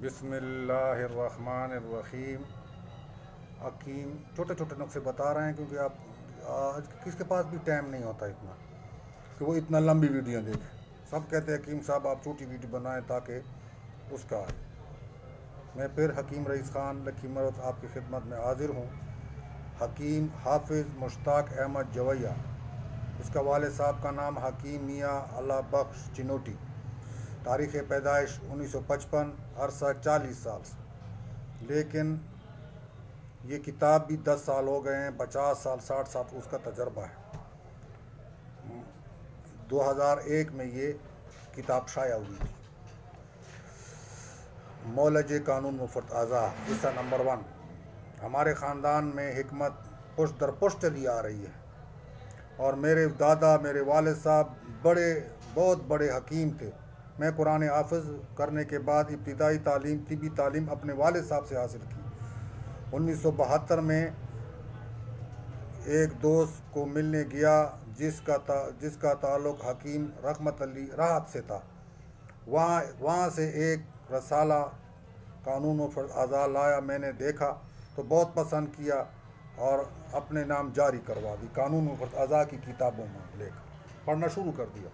बिस्मिल्लाहिर्रहमानिर्रहीम। हकीम छोटे छोटे नुस्खे बता रहे हैं क्योंकि आप आज किसके पास भी टाइम नहीं होता इतना कि वो इतना लंबी वीडियो देखे। सब कहते हैं हकीम साहब आप छोटी वीडियो बनाएं ताकि उसका आए। मैं फिर हकीम रईस ख़ान लखीमत आपकी खिदमत में हाजिर हूँ। हकीम हाफिज़ मुश्ताक अहमद जवैया, इसका वाले साहब का नाम हकीम मियाँ अल्लाह बख्श चिनोटी। तारीख़ पैदाइश 1955, अरसा 40 साल से, लेकिन ये किताब भी 10 साल हो गए हैं, 50 साल 60 साल उसका तजर्बा है। 2001 में ये किताब शाया हुई थी। मौलज कानून मुफत आज़ा, हिस्सा नंबर 1। हमारे ख़ानदान में हिकमत पुश्त दर पुश्त चली आ रही है और मेरे दादा मेरे वालिद साहब बहुत बड़े हकीम थे। मैं कुरान हाफ़िज़ करने के बाद इब्तिदाई तालीम तिबी तालीम अपने वालिद साहब से हासिल की। 1972 में एक दोस्त को मिलने गया जिसका ताल्लुक़ हकीम रहमत अली राहत से था। वहाँ से एक रसाला कानून मुफत आज़ा लाया। मैंने देखा तो बहुत पसंद किया और अपने नाम जारी करवा दी। कानून मुफत आज़ा की किताबों में लेकर पढ़ना शुरू कर दिया।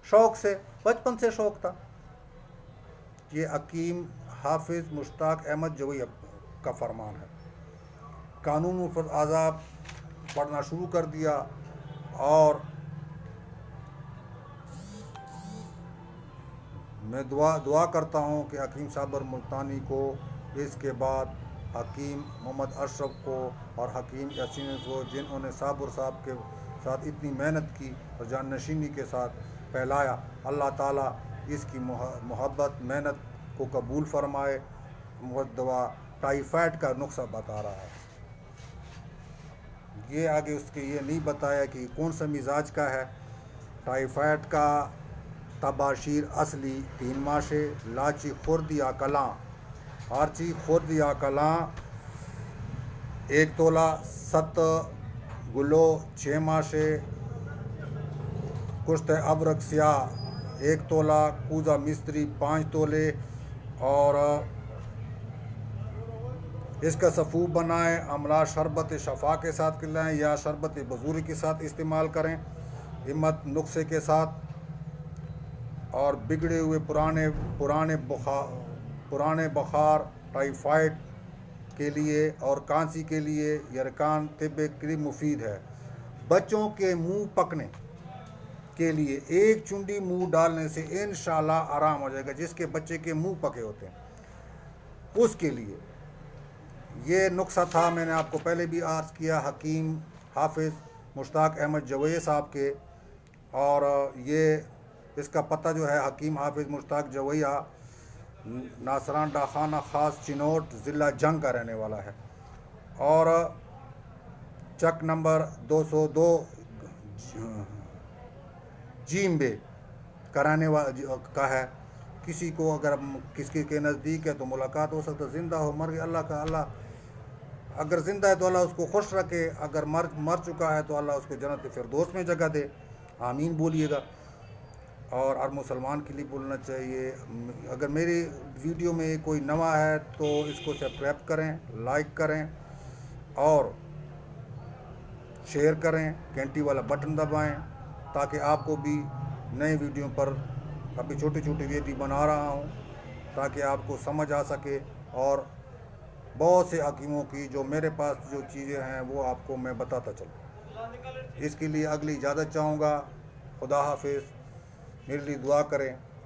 शौक़ से, बचपन से शौक़ था। ये हकीम हाफिज़ मुश्ताक अहमद जवैया का फरमान है। कानून मुफत आज़ा पढ़ना शुरू कर दिया और मैं दुआ करता हूँ कि हकीम साबर मुल्तानी को, इसके बाद हकीम मोहम्मद अशरफ को और हकीम यासीन को, जिन्होंने साबर साहब के साथ इतनी मेहनत की और जाननशीनी के साथ फैलाया, अल्लाह ताला इसकी मोहब्बत मेहनत को कबूल फरमाए। दवा टाइफाइड का नुस्खा बता रहा है। ये आगे उसके ये नहीं बताया कि कौन सा मिजाज का है। टाइफाइड का तबाशीर असली 3 माशे, लाची खुर्द या कलां, आरची खुर्द या कलां 1 तोला, 7 गुलो 6 माशे, कुश्त अबरक स्याह 1 तोला, कूजा मिस्त्री 5 तोले और इसका सफ़ूब बनाएं। अमला शरबत शफ़ा के साथ खिलाएं या शरबत बजूरी के साथ इस्तेमाल करें, हिम्मत नुस्खे के साथ। और बिगड़े हुए पुराने बुखार टाइफाइड के लिए और कांसी के लिए यरकान तिब्ब के मुफीद है। बच्चों के मुंह पकने के लिए 1 चुंडी मुंह डालने से इंशाल्लाह आराम हो जाएगा। जिसके बच्चे के मुंह पके होते हैं उसके लिए ये नुस्खा था। मैंने आपको पहले भी अर्ज़ किया, हकीम हाफिज़ मुश्ताक अहमद जवैया साहब के। और ये इसका पता जो है हकीम हाफिज़ मुश्ताक जवैया, नासरान डाखाना ख़ास चिनोट, ज़िला जंग का रहने वाला है और चक नंबर 202 जीम्बे कराने का है। किसी को अगर किसी के नज़दीक है तो मुलाकात हो सकता है। ज़िंदा हो मर गया अल्लाह अगर ज़िंदा है तो अल्लाह उसको खुश रखे, अगर मर चुका है तो अल्लाह उसको जन्नत फिरदौस में जगह दे। आमीन बोलिएगा। और हर मुसलमान के लिए बोलना चाहिए, अगर मेरी वीडियो में कोई नवा है तो इसको सब्सक्राइब करें, लाइक करें और शेयर करें, घंटी वाला बटन दबाएं ताकि आपको भी नए वीडियो पर अभी छोटी छोटी वीडियो बना रहा हूं ताकि आपको समझ आ सके। और बहुत से हकीमों की जो मेरे पास जो चीज़ें हैं वो आपको मैं बताता चलूँ। इसके लिए अगली इजाज़त चाहूँगा। खुदा हाफिज़। मेरे लिए दुआ करें।